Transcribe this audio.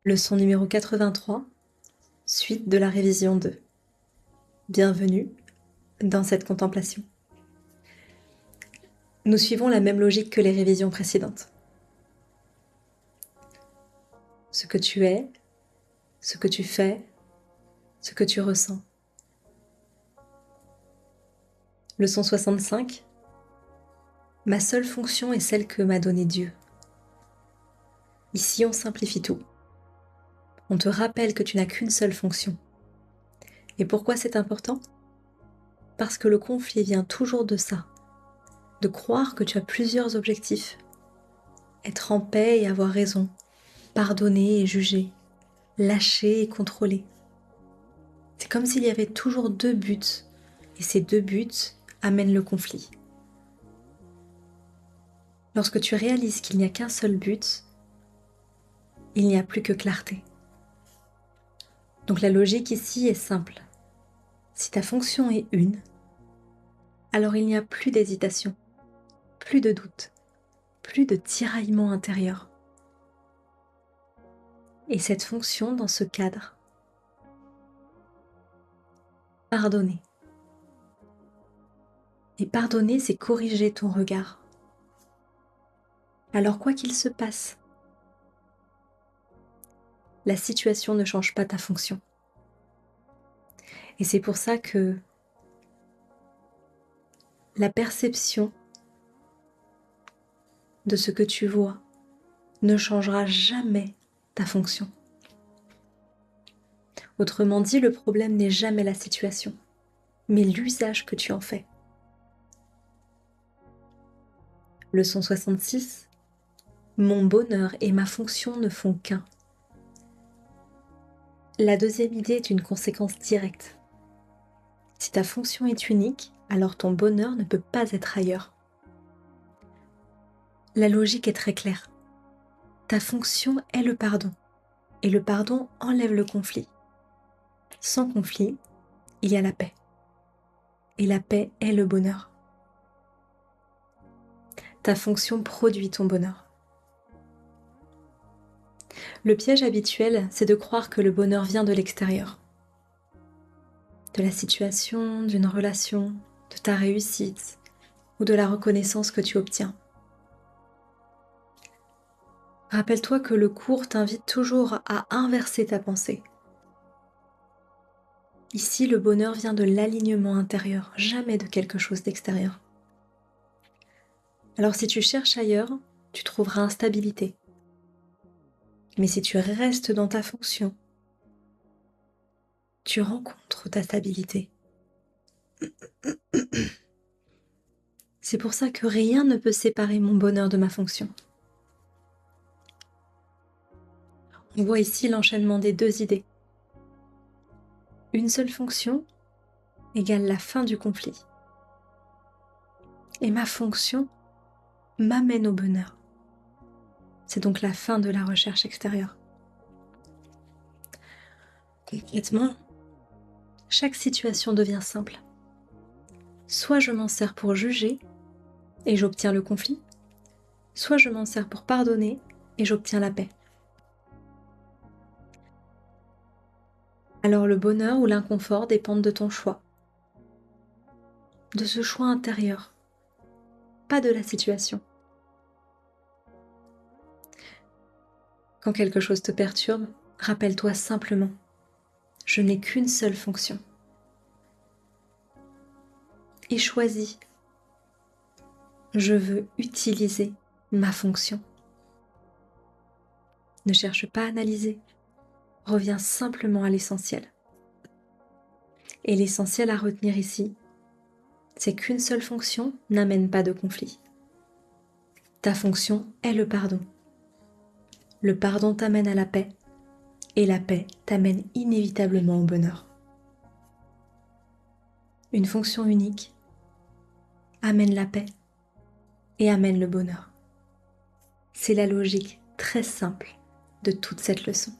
Leçon numéro 83, suite de la révision 2. Bienvenue dans cette contemplation. Nous suivons la même logique que les révisions précédentes. Ce que tu es, ce que tu fais, ce que tu ressens. Leçon 65. Ma seule fonction est celle que m'a donnée Dieu. Ici, on simplifie tout. On te rappelle que tu n'as qu'une seule fonction. Et pourquoi c'est important ? Parce que le conflit vient toujours de ça, de croire que tu as plusieurs objectifs. Être en paix et avoir raison, pardonner et juger, lâcher et contrôler. C'est comme s'il y avait toujours deux buts, et ces deux buts amènent le conflit. Lorsque tu réalises qu'il n'y a qu'un seul but, il n'y a plus que clarté. Donc la logique ici est simple. Si ta fonction est une, alors il n'y a plus d'hésitation, plus de doute, plus de tiraillement intérieur. Et cette fonction dans ce cadre, pardonner. Et pardonner, c'est corriger ton regard. Alors quoi qu'il se passe, la situation ne change pas ta fonction. Et c'est pour ça que la perception de ce que tu vois ne changera jamais ta fonction. Autrement dit, le problème n'est jamais la situation, mais l'usage que tu en fais. Leçon 66. Mon bonheur et ma fonction ne font qu'un. La deuxième idée est une conséquence directe. Si ta fonction est unique, alors ton bonheur ne peut pas être ailleurs. La logique est très claire. Ta fonction est le pardon, et le pardon enlève le conflit. Sans conflit, il y a la paix. Et la paix est le bonheur. Ta fonction produit ton bonheur. Le piège habituel, c'est de croire que le bonheur vient de l'extérieur. De la situation, d'une relation, de ta réussite ou de la reconnaissance que tu obtiens. Rappelle-toi que le cours t'invite toujours à inverser ta pensée. Ici, le bonheur vient de l'alignement intérieur, jamais de quelque chose d'extérieur. Alors si tu cherches ailleurs, tu trouveras instabilité. Mais si tu restes dans ta fonction, tu rencontres ta stabilité. C'est pour ça que rien ne peut séparer mon bonheur de ma fonction. On voit ici l'enchaînement des deux idées. Une seule fonction égale la fin du conflit. Et ma fonction m'amène au bonheur. C'est donc la fin de la recherche extérieure. Concrètement, chaque situation devient simple. Soit je m'en sers pour juger et j'obtiens le conflit, soit je m'en sers pour pardonner et j'obtiens la paix. Alors le bonheur ou l'inconfort dépendent de ton choix, de ce choix intérieur, pas de la situation. Quand quelque chose te perturbe, rappelle-toi simplement, je n'ai qu'une seule fonction. Et choisis, je veux utiliser ma fonction. Ne cherche pas à analyser, reviens simplement à l'essentiel. Et l'essentiel à retenir ici, c'est qu'une seule fonction n'amène pas de conflit. Ta fonction est le pardon. Le pardon t'amène à la paix, et la paix t'amène inévitablement au bonheur. Une fonction unique amène la paix et amène le bonheur. C'est la logique très simple de toute cette leçon.